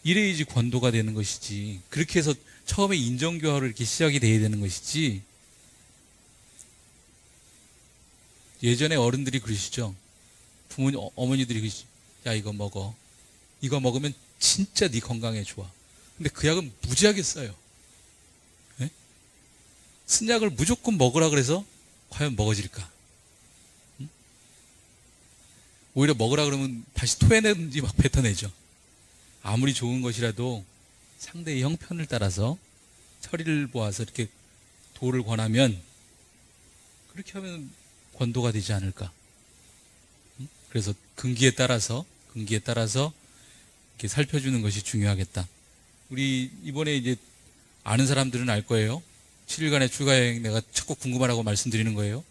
이래야지 권도가 되는 것이지. 그렇게 해서 처음에 인정교화로 이렇게 시작이 돼야 되는 것이지. 예전에 어른들이 그러시죠. 어머니들이 그러시죠. 야, 이거 먹어. 이거 먹으면 진짜 네 건강에 좋아. 근데 그 약은 무지하게 써요. 네? 쓴 약을 무조건 먹으라 그래서 과연 먹어질까? 응? 오히려 먹으라 그러면 다시 토해내든지 막 뱉어내죠. 아무리 좋은 것이라도 상대의 형편을 따라서 처리를 보아서 이렇게 도를 권하면 그렇게 하면 권도가 되지 않을까? 응? 그래서 근기에 따라서 이렇게 살펴주는 것이 중요하겠다. 우리 이번에 이제 아는 사람들은 알 거예요. 7일간의 출가여행 내가 자꾸 궁금하다고 말씀드리는 거예요.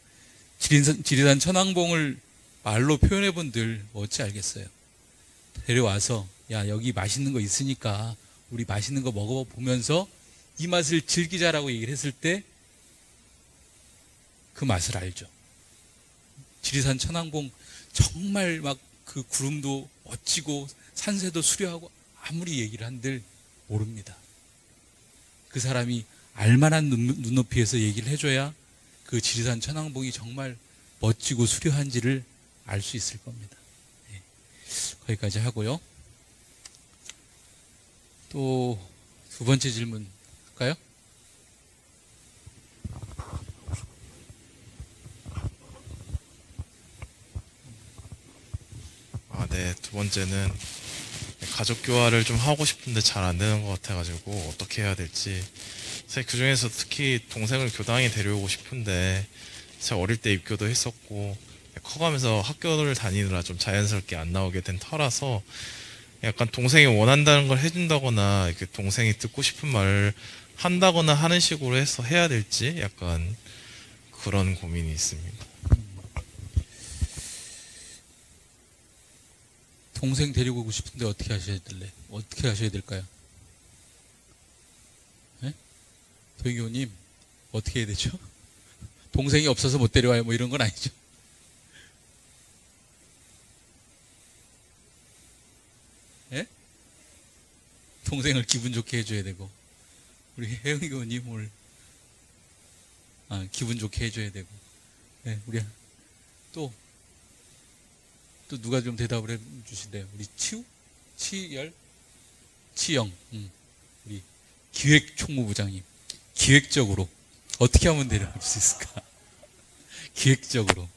지리산 천왕봉을 말로 표현해 본들 어찌 알겠어요. 데려와서 야 여기 맛있는 거 있으니까 우리 맛있는 거 먹어보면서 이 맛을 즐기자라고 얘기를 했을 때 그 맛을 알죠. 지리산 천왕봉 정말 막 그 구름도 멋지고 산세도 수려하고 아무리 얘기를 한들 모릅니다. 그 사람이 알만한 눈높이에서 얘기를 해줘야 그 지리산 천왕봉이 정말 멋지고 수려한지를 알 수 있을 겁니다. 네. 거기까지 하고요. 또 두 번째 질문 할까요? 네. 두 번째는 가족 교화를 좀 하고 싶은데 잘 안 되는 것 같아가지고 어떻게 해야 될지. 사실 그 중에서 특히 동생을 교당에 데려오고 싶은데 제가 어릴 때 입교도 했었고 커가면서 학교를 다니느라 좀 자연스럽게 안 나오게 된 터라서 약간 동생이 원한다는 걸 해준다거나 이렇게 동생이 듣고 싶은 말을 한다거나 하는 식으로 해서 해야 될지 약간 그런 고민이 있습니다. 동생 데리고 오고 싶은데 어떻게 하셔야 될래? 어떻게 하셔야 될까요? 네? 도영교님 어떻게 해야 되죠? 동생이 없어서 못 데려와요 뭐 이런 건 아니죠? 예? 동생을 기분 좋게 해줘야 되고 우리 혜영이 교우님 오늘 기분 좋게 해줘야 되고 네, 우리 또 누가 좀 대답을 해 주실래요? 우리 치영 우리 기획총무부장님 기획적으로 어떻게 하면 데려올 수 있을까? 기획적으로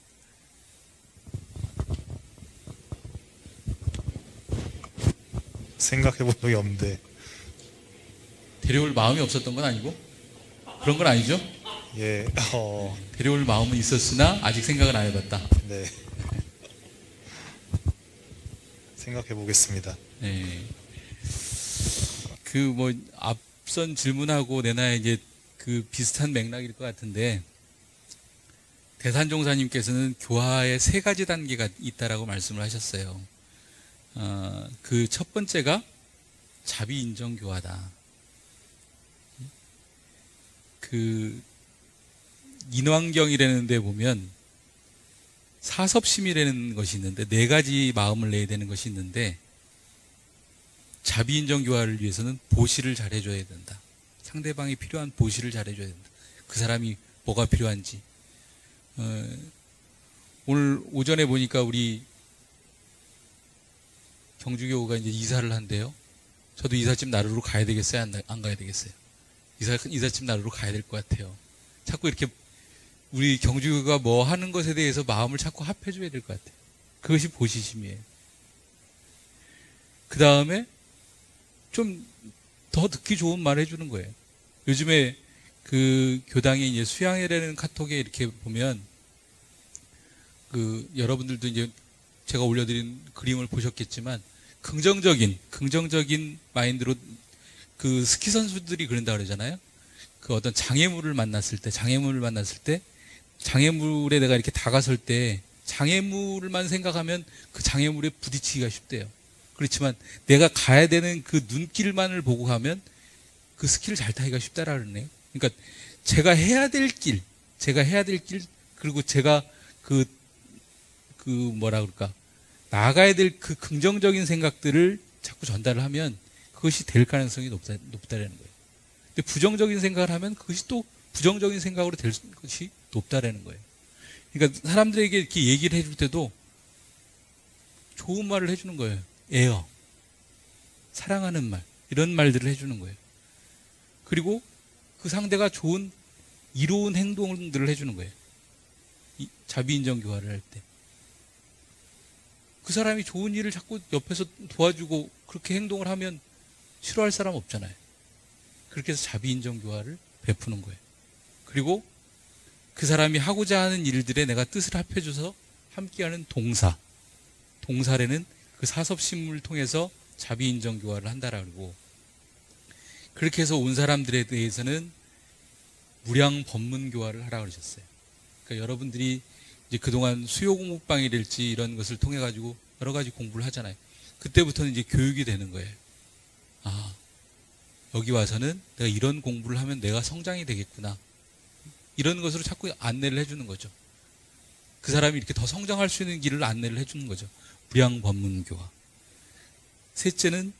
생각해 본 적이 없는데, 데려올 마음이 없었던 건 아니고 그런 건 아니죠? 예, 데려올 마음은 있었으나 아직 생각은 안 해봤다. 네. 생각해 보겠습니다. 네. 그 뭐 앞선 질문하고 내나 이제 그 비슷한 맥락일 것 같은데 대산종사님께서는 교화의 세 가지 단계가 있다라고 말씀을 하셨어요. 그 첫 번째가 자비인정 교화다. 그 인왕경이라는 데 보면 사섭심이라는 것이 있는데 네 가지 마음을 내야 되는 것이 있는데 자비인정 교화를 위해서는 보시를 잘 해줘야 된다. 상대방이 필요한 보시를 잘 해줘야 된다. 그 사람이 뭐가 필요한지. 오늘 오전에 보니까 우리 경주교우가 이제 이사를 한대요. 저도 이삿짐 나르러 가야 되겠어요? 안 가야 되겠어요? 이삿짐 나르러 가야 될 것 같아요. 자꾸 이렇게 우리 경주교가 뭐 하는 것에 대해서 마음을 자꾸 합해줘야 될 것 같아요. 그것이 보시심이에요. 그 다음에 좀 더 듣기 좋은 말 해주는 거예요. 요즘에 그 교당에 이제 수양회라는 카톡에 이렇게 보면 그 여러분들도 이제 제가 올려드린 그림을 보셨겠지만 긍정적인 마인드로 그 스키 선수들이 그런다 그러잖아요. 그 어떤 장애물을 만났을 때 장애물에 내가 이렇게 다가설 때 장애물만 생각하면 그 장애물에 부딪히기가 쉽대요. 그렇지만 내가 가야 되는 그 눈길만을 보고 가면 그 스키를 잘 타기가 쉽다라 그러네요. 그러니까 제가 해야 될 길, 그리고 제가 그 뭐라 그럴까, 나가야 될 그 긍정적인 생각들을 자꾸 전달을 하면 그것이 될 가능성이 높다라는 거예요. 근데 부정적인 생각을 하면 그것이 또 부정적인 생각으로 될 것이 높다라는 거예요. 그러니까 사람들에게 이렇게 얘기를 해줄 때도 좋은 말을 해주는 거예요. 애어, 사랑하는 말, 이런 말들을 해주는 거예요. 그리고 그 상대가 좋은 이로운 행동들을 해주는 거예요. 자비인정 교화를 할 때. 그 사람이 좋은 일을 자꾸 옆에서 도와주고 그렇게 행동을 하면 싫어할 사람 없잖아요. 그렇게 해서 자비인정 교화를 베푸는 거예요. 그리고 그 사람이 하고자 하는 일들에 내가 뜻을 합해줘서 함께하는 동사래는 그 사섭심을 통해서 자비인정 교화를 한다라고. 그렇게 해서 온 사람들에 대해서는 무량 법문 교화를 하라고 그러셨어요. 그러니까 여러분들이 이제 그동안 수요 공부방이랄지 이런 것을 통해 가지고 여러 가지 공부를 하잖아요. 그때부터는 이제 교육이 되는 거예요. 아, 여기 와서는 내가 이런 공부를 하면 내가 성장이 되겠구나. 이런 것으로 자꾸 안내를 해주는 거죠. 그 사람이 이렇게 더 성장할 수 있는 길을 안내를 해주는 거죠. 무량법문교화. 셋째는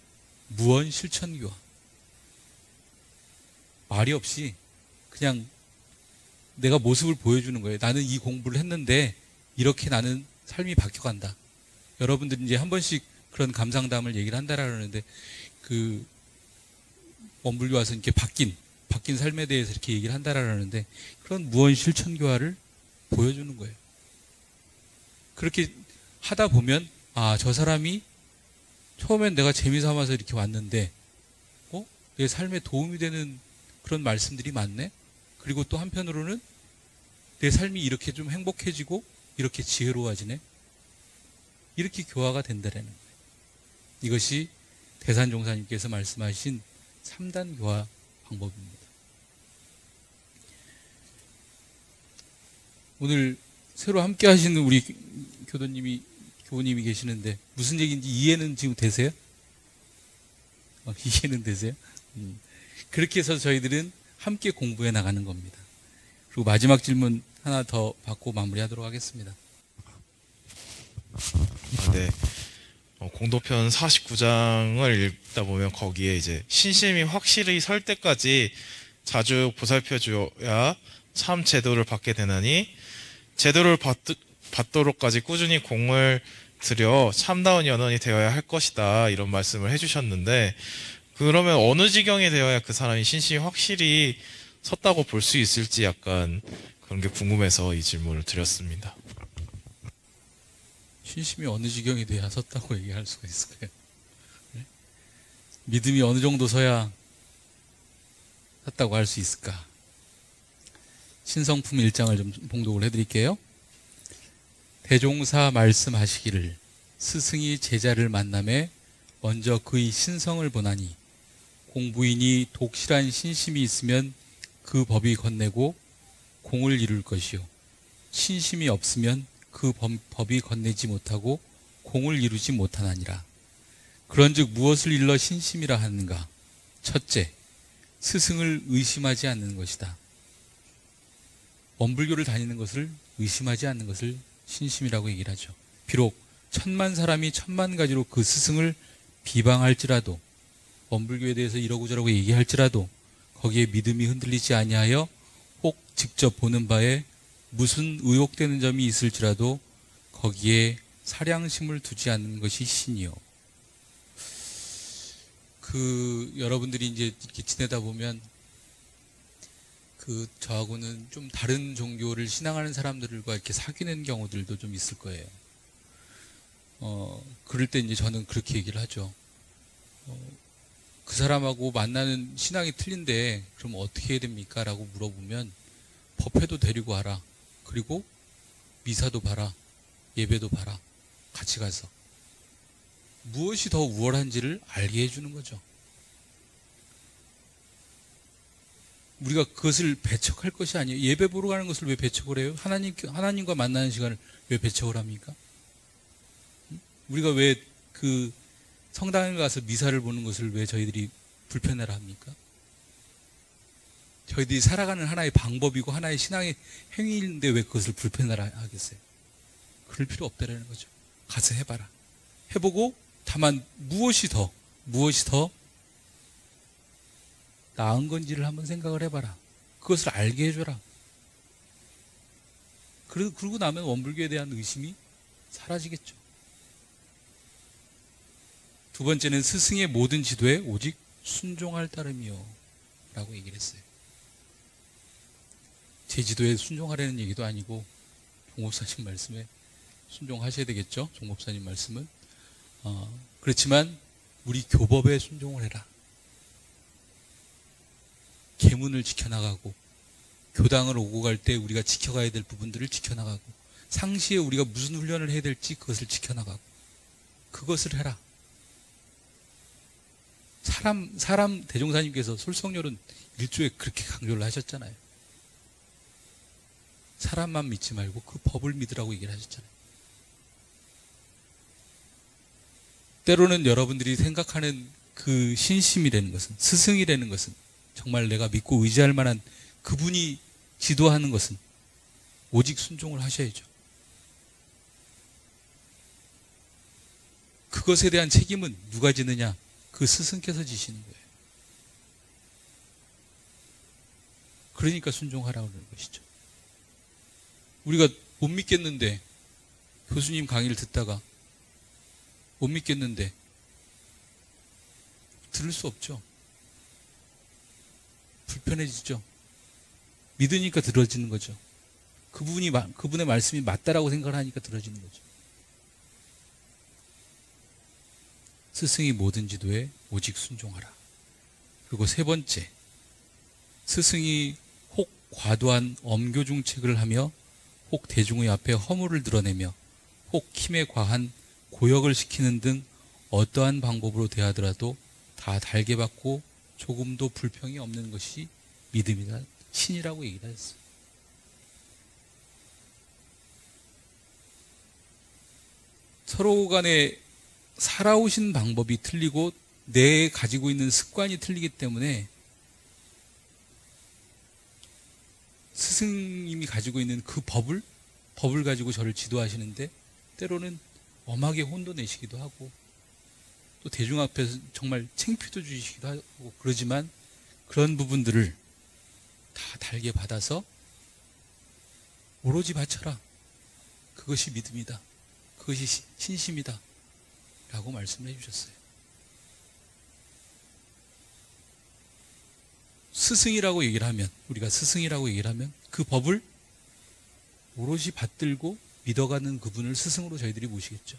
무언실천교화. 말이 없이 그냥 내가 모습을 보여주는 거예요. 나는 이 공부를 했는데 이렇게 나는 삶이 바뀌어간다. 여러분들이 이제 한 번씩 그런 감상담을 얘기를 한다라 그러는데 그 원불교 와서 이렇게 바뀐 삶에 대해서 이렇게 얘기를 한다라 그러는데 그런 무언실천교화를 보여주는 거예요. 그렇게 하다 보면 아, 저 사람이 처음엔 내가 재미삼아서 이렇게 왔는데 내 삶에 도움이 되는 그런 말씀들이 많네. 그리고 또 한편으로는 내 삶이 이렇게 좀 행복해지고 이렇게 지혜로워지네. 이렇게 교화가 된다라는 거예요. 이것이 대산종사님께서 말씀하신 3단 교화 방법입니다. 오늘 새로 함께 하시는 우리 교우님이 계시는데 무슨 얘기인지 이해는 지금 되세요? 이해는 되세요? 그렇게 해서 저희들은 함께 공부해 나가는 겁니다. 그리고 마지막 질문 하나 더 받고 마무리하도록 하겠습니다. 네. 공도편 49장을 읽다 보면 거기에 이제 신심이 확실히 설 때까지 자주 보살펴 줘야 참 제도를 받게 되나니 제도를 받도록까지 꾸준히 공을 들여 참다운 연원이 되어야 할 것이다. 이런 말씀을 해주셨는데 그러면 어느 지경에 되어야 그 사람이 신심이 확실히 섰다고 볼 수 있을지 약간 그런 게 궁금해서 이 질문을 드렸습니다. 신심이 어느 지경이 돼야 섰다고 얘기할 수가 있을까요? 네? 믿음이 어느 정도 서야 섰다고 할 수 있을까? 신성품 1장을 좀 봉독을 해드릴게요. 대종사 말씀하시기를 스승이 제자를 만남에 먼저 그의 신성을 보나니 공부인이 독실한 신심이 있으면 그 법이 건네고 공을 이룰 것이요 신심이 없으면 그 법이 건네지 못하고 공을 이루지 못하나니라. 그런즉 무엇을 일러 신심이라 하는가? 첫째, 스승을 의심하지 않는 것이다. 원불교를 다니는 것을 의심하지 않는 것을 신심이라고 얘기를 하죠. 비록 1000만 사람이 1000만 가지로 그 스승을 비방할지라도 원불교에 대해서 이러고 저러고 얘기할지라도 거기에 믿음이 흔들리지 아니하여 혹 직접 보는 바에 무슨 의혹되는 점이 있을지라도 거기에 사량심을 두지 않는 것이 신이요. 여러분들이 이제 이렇게 지내다 보면 저하고는 좀 다른 종교를 신앙하는 사람들과 이렇게 사귀는 경우들도 좀 있을 거예요. 그럴 때 이제 저는 그렇게 얘기를 하죠. 그 사람하고 만나는 신앙이 틀린데 그럼 어떻게 해야 됩니까? 라고 물어보면 법회도 데리고 와라. 그리고 미사도 봐라. 예배도 봐라. 같이 가서. 무엇이 더 우월한지를 알게 해주는 거죠. 우리가 그것을 배척할 것이 아니에요. 예배 보러 가는 것을 왜 배척을 해요? 하나님과 만나는 시간을 왜 배척을 합니까? 우리가 왜 성당에 가서 미사를 보는 것을 왜 저희들이 불편해라 합니까? 저희들이 살아가는 하나의 방법이고 하나의 신앙의 행위인데 왜 그것을 불편해라 하겠어요? 그럴 필요 없다라는 거죠. 가서 해봐라. 해보고 다만 무엇이 더 나은 건지를 한번 생각을 해봐라. 그것을 알게 해줘라. 그러고 나면 원불교에 대한 의심이 사라지겠죠. 두 번째는 스승의 모든 지도에 오직 순종할 따름이요 라고 얘기를 했어요. 제 지도에 순종하라는 얘기도 아니고 종목사님 말씀에 순종하셔야 되겠죠. 종목사님 말씀은 그렇지만 우리 교법에 순종을 해라. 계문을 지켜나가고 교당을 오고 갈 때 우리가 지켜가야 될 부분들을 지켜나가고 상시에 우리가 무슨 훈련을 해야 될지 그것을 지켜나가고 그것을 해라. 사람 대종사님께서 솔성렬은 1조에 그렇게 강조를 하셨잖아요. 사람만 믿지 말고 그 법을 믿으라고 얘기를 하셨잖아요. 때로는 여러분들이 생각하는 그 신심이라는 것은, 스승이라는 것은, 정말 내가 믿고 의지할 만한 그분이 지도하는 것은 오직 순종을 하셔야죠. 그것에 대한 책임은 누가 지느냐? 그 스승께서 지시는 거예요. 그러니까 순종하라고 그러는 것이죠. 우리가 못 믿겠는데, 교수님 강의를 듣다가 못 믿겠는데 들을 수 없죠. 불편해지죠. 믿으니까 들어지는 거죠. 그분의 말씀이 맞다라고 생각을 하니까 들어지는 거죠. 스승이 뭐든 지도에 오직 순종하라. 그리고 세 번째, 스승이 혹 과도한 엄교중책을 하며 혹 대중의 앞에 허물을 드러내며 혹 힘에 과한 고역을 시키는 등 어떠한 방법으로 대하더라도 다 달게 받고 조금도 불평이 없는 것이 믿음이다. 신이라고 얘기를 했어요. 서로 간에 살아오신 방법이 틀리고 내 가지고 있는 습관이 틀리기 때문에 스승님이 가지고 있는 그 법을 가지고 저를 지도하시는데 때로는 엄하게 혼도 내시기도 하고 또 대중 앞에서 정말 창피도 주시기도 하고 그러지만 그런 부분들을 다 달게 받아서 오로지 바쳐라. 그것이 믿음이다. 그것이 신심이다. 라고 말씀을 해주셨어요. 스승이라고 얘기를 하면, 우리가 스승이라고 얘기를 하면 그 법을 오롯이 받들고 믿어가는 그분을 스승으로 저희들이 모시겠죠.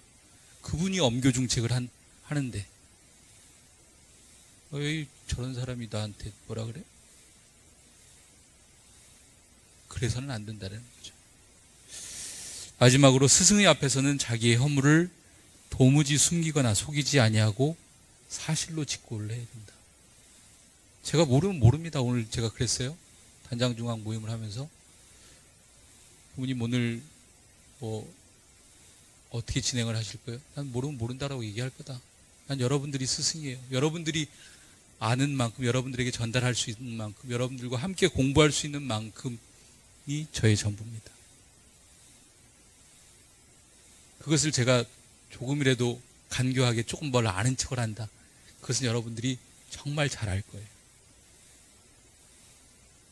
그분이 엄교중책을 하는데 왜 저런 사람이 나한테 뭐라 그래? 그래서는 안 된다는 거죠. 마지막으로 스승의 앞에서는 자기의 허물을 도무지 숨기거나 속이지 아니하고 사실로 직고를 해야 된다. 제가 모르면 모릅니다. 오늘 제가 그랬어요. 단장중앙 모임을 하면서 부모님 오늘 뭐 어떻게 진행을 하실 거예요? 난 모르면 모른다라고 얘기할 거다. 난 여러분들이 스승이에요. 여러분들이 아는 만큼, 여러분들에게 전달할 수 있는 만큼, 여러분들과 함께 공부할 수 있는 만큼이 저의 전부입니다. 그것을 제가 조금이라도 간교하게 조금 뭘 아는 척을 한다. 그것은 여러분들이 정말 잘 알 거예요.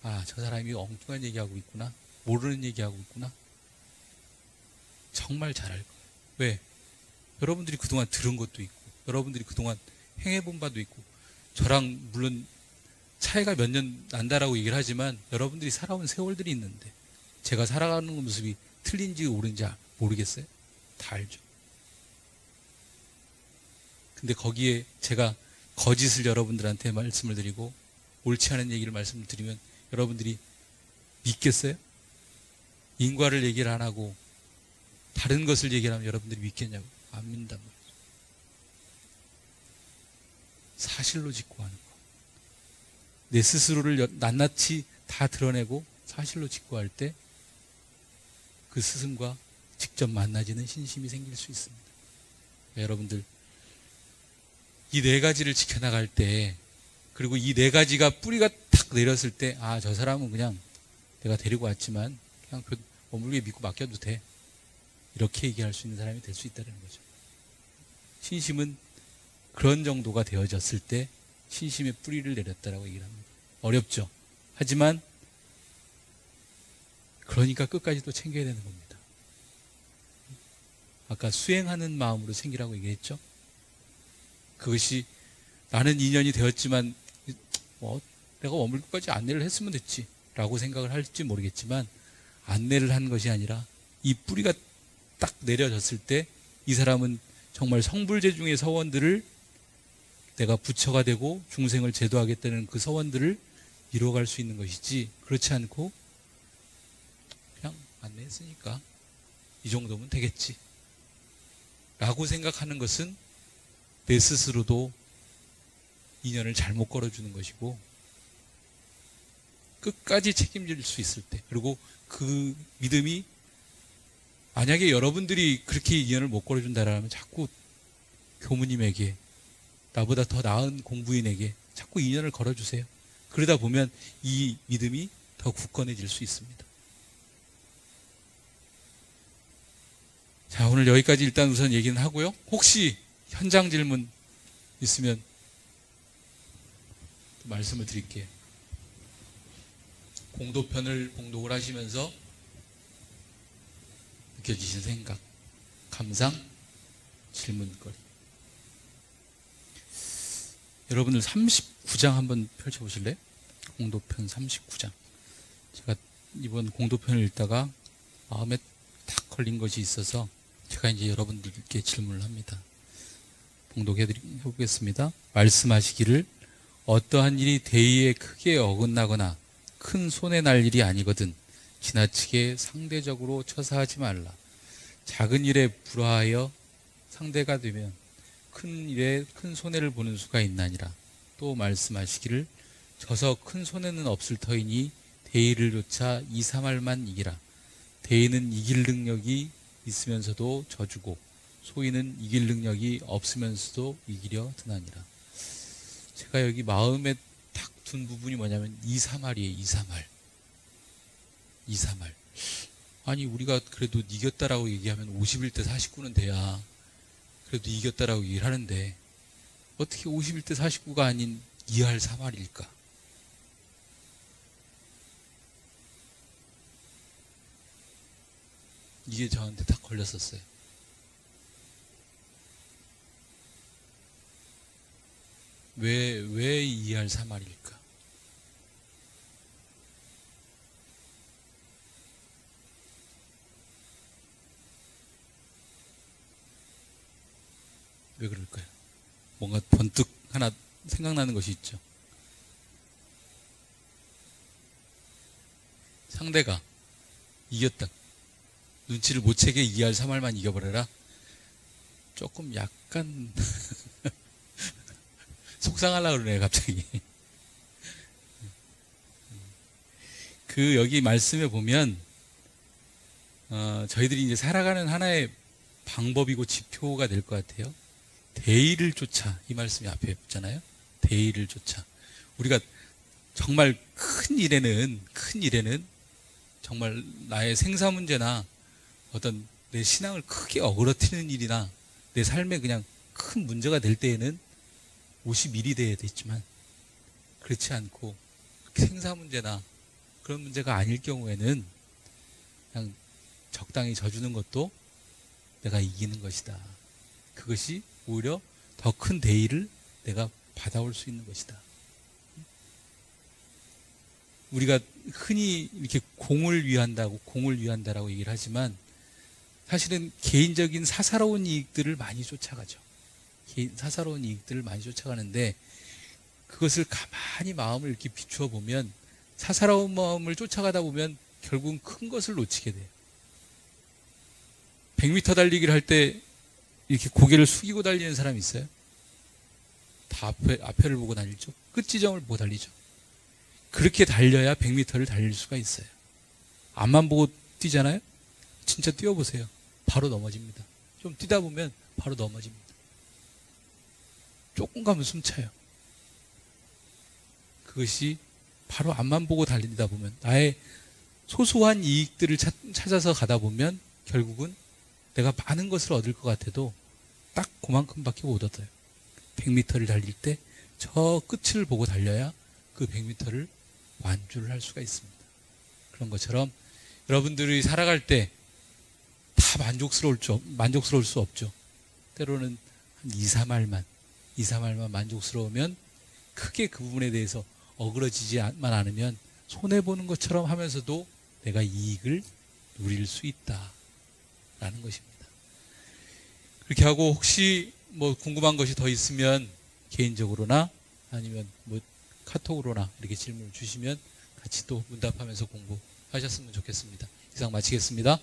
아, 저 사람이 엉뚱한 얘기하고 있구나. 모르는 얘기하고 있구나. 정말 잘 알 거예요. 왜? 여러분들이 그동안 들은 것도 있고, 여러분들이 그동안 행해본 바도 있고, 저랑 물론 차이가 몇 년 난다라고 얘기를 하지만 여러분들이 살아온 세월들이 있는데 제가 살아가는 모습이 틀린지 옳은지 모르겠어요? 다 알죠. 근데 거기에 제가 거짓을 여러분들한테 말씀을 드리고 옳지 않은 얘기를 말씀을 드리면 여러분들이 믿겠어요? 인과를 얘기를 안 하고 다른 것을 얘기를 하면 여러분들이 믿겠냐고. 안 믿는단 말이죠. 사실로 짓고 하는 거. 내 스스로를 낱낱이 다 드러내고 사실로 짓고 할 때 그 스승과 직접 만나지는 신심이 생길 수 있습니다. 여러분들 이 네 가지를 지켜나갈 때 그리고 이 네 가지가 뿌리가 탁 내렸을 때 아, 저 사람은 그냥 내가 데리고 왔지만 그냥 머물게 믿고 맡겨도 돼. 이렇게 얘기할 수 있는 사람이 될 수 있다는 거죠. 신심은 그런 정도가 되어졌을 때 신심의 뿌리를 내렸다라고 얘기를 합니다. 어렵죠. 하지만 그러니까 끝까지 또 챙겨야 되는 겁니다. 아까 수행하는 마음으로 챙기라고 얘기했죠. 그것이 나는 인연이 되었지만 내가 머물 것까지 안내를 했으면 됐지 라고 생각을 할지 모르겠지만 안내를 한 것이 아니라 이 뿌리가 딱 내려졌을 때 이 사람은 정말 성불제 중의 서원들을 내가 부처가 되고 중생을 제도하겠다는 그 서원들을 이루어갈 수 있는 것이지 그렇지 않고 그냥 안내했으니까 이 정도면 되겠지 라고 생각하는 것은 내 스스로도 인연을 잘못 걸어주는 것이고 끝까지 책임질 수 있을 때 그리고 그 믿음이 만약에 여러분들이 그렇게 인연을 못 걸어준다라면 자꾸 교무님에게, 나보다 더 나은 공부인에게 자꾸 인연을 걸어주세요. 그러다 보면 이 믿음이 더 굳건해질 수 있습니다. 자, 오늘 여기까지 일단 우선 얘기는 하고요. 혹시 현장 질문 있으면 말씀을 드릴게요. 공도편을 봉독을 하시면서 느껴지신 생각, 감상, 질문거리. 여러분들 39장 한번 펼쳐보실래요? 공도편 39장. 제가 이번 공도편을 읽다가 마음에 탁 걸린 것이 있어서 제가 이제 여러분들께 질문을 합니다. 봉독해보겠습니다. 말씀하시기를 어떠한 일이 대의에 크게 어긋나거나 큰 손해 날 일이 아니거든 지나치게 상대적으로 처사하지 말라. 작은 일에 불화하여 상대가 되면 큰 일에 큰 손해를 보는 수가 있나니라. 또 말씀하시기를 져서 큰 손해는 없을 터이니 대의를 조차 2, 3할만 이기라. 대의는 이길 능력이 있으면서도 져주고 소위는 이길 능력이 없으면서도 이기려 드나니라. 제가 여기 마음에 딱 둔 부분이 뭐냐면 2, 3할이에요. 2, 3할. 2, 3할. 아니 우리가 그래도 이겼다라고 얘기하면 51대 49는 돼야 그래도 이겼다라고 얘기를 하는데 어떻게 51대 49가 아닌 2할 3할일까? 이게 저한테 딱 걸렸었어요. 왜 2할 3할일까? 왜 그럴까요? 뭔가 번뜩 하나 생각나는 것이 있죠. 상대가 이겼다. 눈치를 못 채게 2할 3할만 이겨버려라. 조금 약간 속상하려고 그러네 갑자기. 그 여기 말씀에 보면 저희들이 이제 살아가는 하나의 방법이고 지표가 될 것 같아요. 대의를 쫓아, 이 말씀이 앞에 있잖아요. 대의를 쫓아. 우리가 정말 큰 일에는 정말 나의 생사 문제나 어떤 내 신앙을 크게 어그러뜨리는 일이나 내 삶에 그냥 큰 문제가 될 때에는 51이 돼야 되지만 그렇지 않고 생사 문제나 그런 문제가 아닐 경우에는 그냥 적당히 져주는 것도 내가 이기는 것이다. 그것이 오히려 더 큰 대의를 내가 받아올 수 있는 것이다. 우리가 흔히 이렇게 공을 위한다라고 얘기를 하지만 사실은 개인적인 사사로운 이익들을 많이 쫓아가죠. 사사로운 이익들을 많이 쫓아가는데 그것을 가만히 마음을 이렇게 비추어 보면 사사로운 마음을 쫓아가다 보면 결국은 큰 것을 놓치게 돼요. 100m 달리기를 할 때 이렇게 고개를 숙이고 달리는 사람이 있어요? 다 앞에를 보고 달리죠. 끝 지점을 보고 달리죠. 그렇게 달려야 100m를 달릴 수가 있어요. 앞만 보고 뛰잖아요? 진짜 뛰어보세요. 바로 넘어집니다. 좀 뛰다 보면 바로 넘어집니다. 조금 가면 숨차요. 그것이 바로 앞만 보고 달리다 보면 나의 소소한 이익들을 찾아서 가다 보면 결국은 내가 많은 것을 얻을 것 같아도 딱 그만큼밖에 못 얻어요. 100m를 달릴 때 저 끝을 보고 달려야 그 100m를 완주를 할 수가 있습니다. 그런 것처럼 여러분들이 살아갈 때 다 만족스러울 수 없죠. 때로는 한 2, 3할만 만족스러우면 크게 그 부분에 대해서 어그러지지만 않으면 손해보는 것처럼 하면서도 내가 이익을 누릴 수 있다라는 것입니다. 그렇게 하고 혹시 뭐 궁금한 것이 더 있으면 개인적으로나 아니면 뭐 카톡으로나 이렇게 질문을 주시면 같이 또 문답하면서 공부하셨으면 좋겠습니다. 이상 마치겠습니다.